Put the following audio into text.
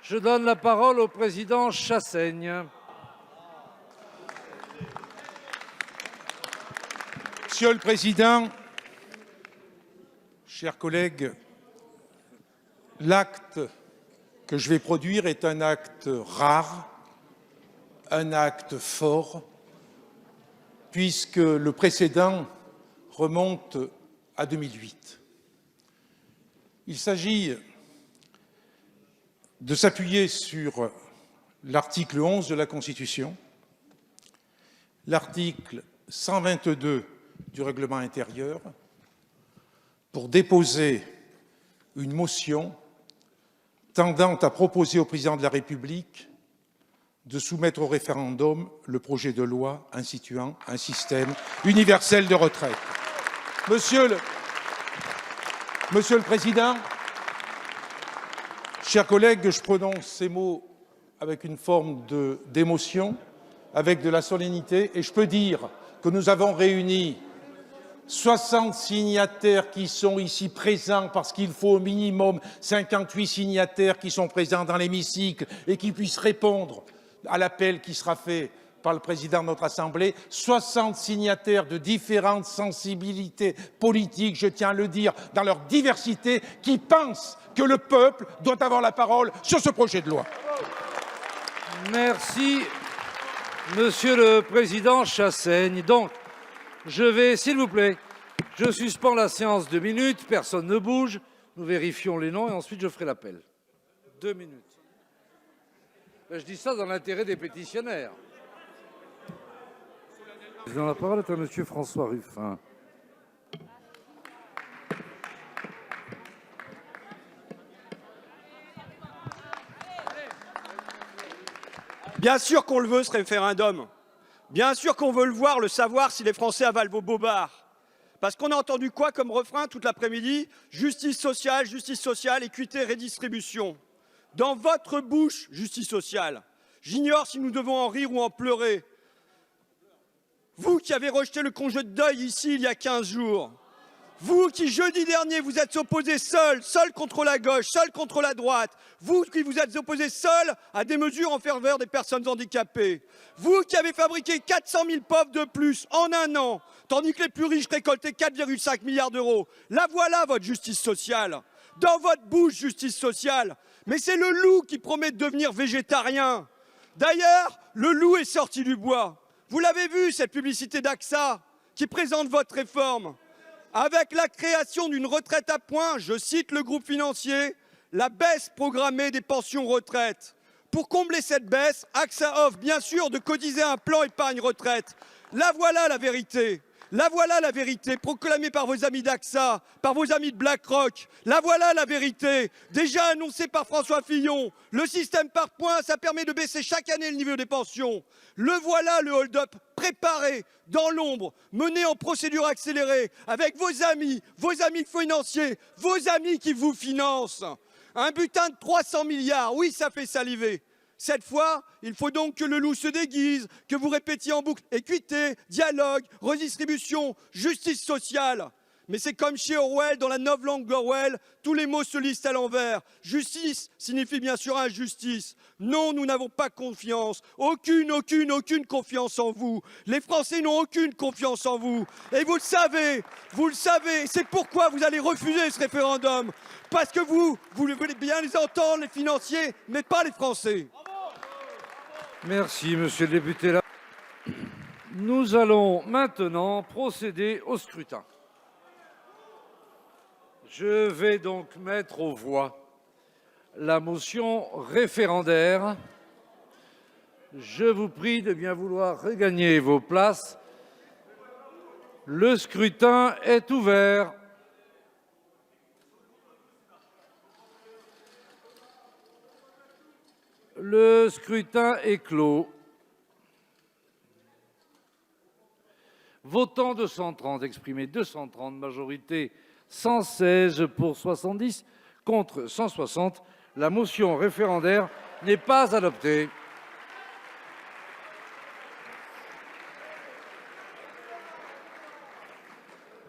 Je donne la parole au président Chassaigne. Monsieur le Président, chers collègues, l'acte que je vais produire est un acte rare, un acte fort, puisque le précédent remonte à 2008. Il s'agit de s'appuyer sur l'article 11 de la Constitution, l'article 122 du règlement intérieur, pour déposer une motion tendant à proposer au président de la République de soumettre au référendum le projet de loi instituant un système universel de retraite. Monsieur le Président, chers collègues, je prononce ces mots avec une forme d'émotion, avec de la solennité, et je peux dire que nous avons réuni 60 signataires qui sont ici présents, parce qu'il faut au minimum 58 signataires qui sont présents dans l'hémicycle et qui puissent répondre à l'appel qui sera fait par le président de notre Assemblée, 60 signataires de différentes sensibilités politiques, je tiens à le dire, dans leur diversité, qui pensent que le peuple doit avoir la parole sur ce projet de loi. Merci, Monsieur le Président Chassaigne. Donc, je vais, s'il vous plaît, je suspends la séance 2 minutes, personne ne bouge, nous vérifions les noms et ensuite je ferai l'appel. 2 minutes. Je dis ça dans l'intérêt des pétitionnaires. La parole est à Monsieur François Ruffin. Bien sûr qu'on le veut, ce référendum. Bien sûr qu'on veut le voir, le savoir si les Français avalent vos bobards. Parce qu'on a entendu quoi comme refrain toute l'après-midi? Justice sociale, équité, redistribution. Dans votre bouche, justice sociale. J'ignore si nous devons en rire ou en pleurer. Vous qui avez rejeté le congé de deuil ici il y a 15 jours. Vous qui, jeudi dernier, vous êtes opposés seul contre la gauche, seul contre la droite. Vous qui vous êtes opposés seul à des mesures en faveur des personnes handicapées. Vous qui avez fabriqué 400 000 pauvres de plus en un an, tandis que les plus riches récoltaient 4,5 milliards d'euros. La voilà votre justice sociale. Dans votre bouche, justice sociale. Mais c'est le loup qui promet de devenir végétarien. D'ailleurs, le loup est sorti du bois. Vous l'avez vu, cette publicité d'AXA qui présente votre réforme. Avec la création d'une retraite à points, je cite le groupe financier, la baisse programmée des pensions retraite. Pour combler cette baisse, AXA offre bien sûr de cotiser un plan épargne retraite. La voilà la vérité. La voilà la vérité, proclamée par vos amis d'AXA, par vos amis de BlackRock. La voilà la vérité, déjà annoncée par François Fillon. Le système par points, ça permet de baisser chaque année le niveau des pensions. Le voilà le hold-up préparé, dans l'ombre, mené en procédure accélérée, avec vos amis financiers, vos amis qui vous financent. Un butin de 300 milliards, oui, ça fait saliver. Cette fois, il faut donc que le loup se déguise, que vous répétiez en boucle équité, dialogue, redistribution, justice sociale. Mais c'est comme chez Orwell, dans la novlangue d'Orwell, tous les mots se lisent à l'envers. Justice signifie bien sûr injustice. Non, nous n'avons pas confiance. Aucune confiance en vous. Les Français n'ont aucune confiance en vous. Et vous le savez. C'est pourquoi vous allez refuser ce référendum. Parce que vous voulez bien les entendre, les financiers, mais pas les Français. Merci, monsieur le député. Nous allons maintenant procéder au scrutin. Je vais donc mettre aux voix la motion référendaire. Je vous prie de bien vouloir regagner vos places. Le scrutin est ouvert. Le scrutin est clos. Votant 230, exprimé 230, majorité 116 pour 70, contre 160. La motion référendaire n'est pas adoptée.